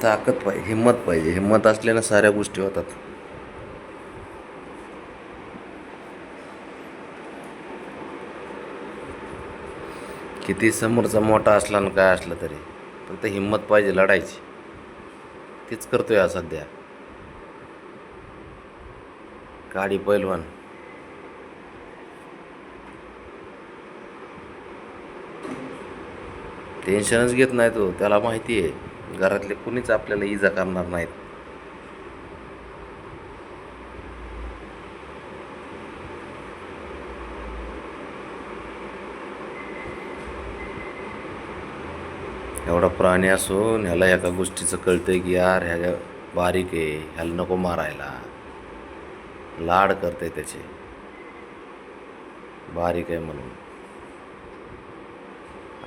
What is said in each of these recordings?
ताकद पाहिजे, हिंमत पाहिजे. हिंमत असल्यानं साऱ्या गोष्टी होतात. किती समोरचा मोठा असला ना काय असलं तरी फक्त हिंमत पाहिजे लढायची. तीच करतोय हा सध्या काडी पैलवान. टेन्शनच घेत नाही तो. त्याला माहिती आहे घरातले कुणीच आपल्याला इजा करणार नाहीत. एवढा प्राणी असून ह्याला एका गोष्टीचं कळतंय की यार ह्या बारीक आहे, ह्याला नको मारायला. लाड करते त्याचे, बारीक आहे म्हणून.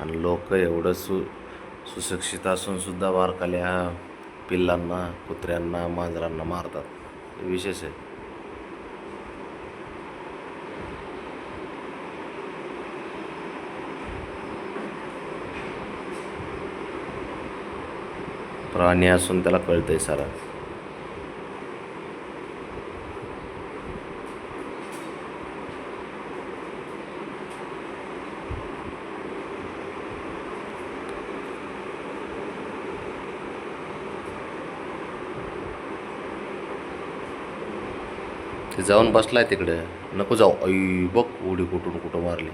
आणि लोक एवढं सुशिक्षित असून सुद्धा बारकाल्या पिल्लांना, कुत्र्यांना, मांजरांना मारतात. हे विशेष आहे. प्राणी असून त्याला कळतंय सारा. ते जाऊन बसलाय तिकडे. नको जाऊ. आई बघ उडी कुठून कुठं मारली.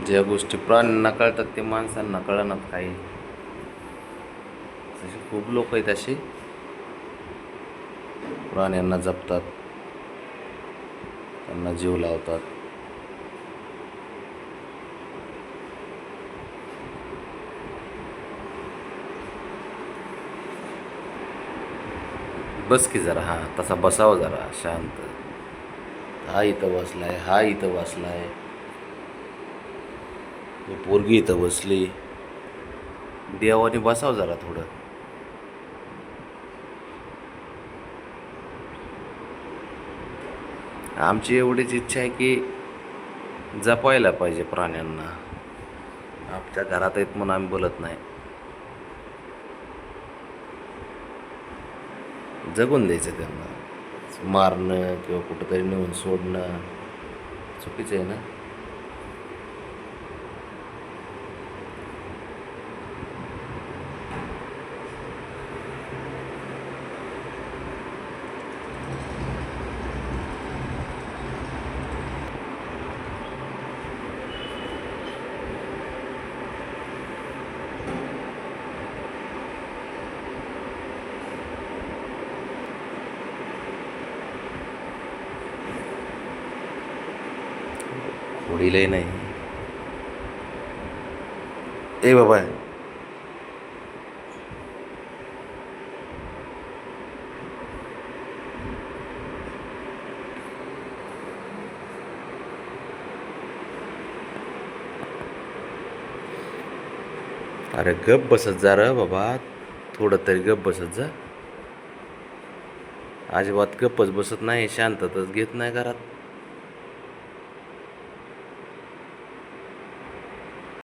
ज्या गोष्टी प्राण्यांना कळतात ते माणसांना कळणार काही. असे खूप लोक आहेत असे प्राण्यांना जपतात, त्यांना जीव लावतात. बस की जरा. हा तसा बसावं जरा शांत. हा इथं बसलाय, हा इथं बसलाय, ही पोरगी इथं बसली. देवाने बसावं जरा थोडं. आमची एवढीच इच्छा आहे की जपायला पाहिजे प्राण्यांना. आमच्या घरात आहेत म्हणून आम्ही बोलत नाही. जगून द्यायचं त्यांना. मारणं किंवा कुठंतरी नेऊन सोडणं चुकीचं आहे ना. होडीलही नाही. ए बाबा, अरे गप बसत जा रे बाबा. थोडं तरी गप बसत जा. अजिबात गप्पच बसत नाही, शांतताच घेत नाही घरात.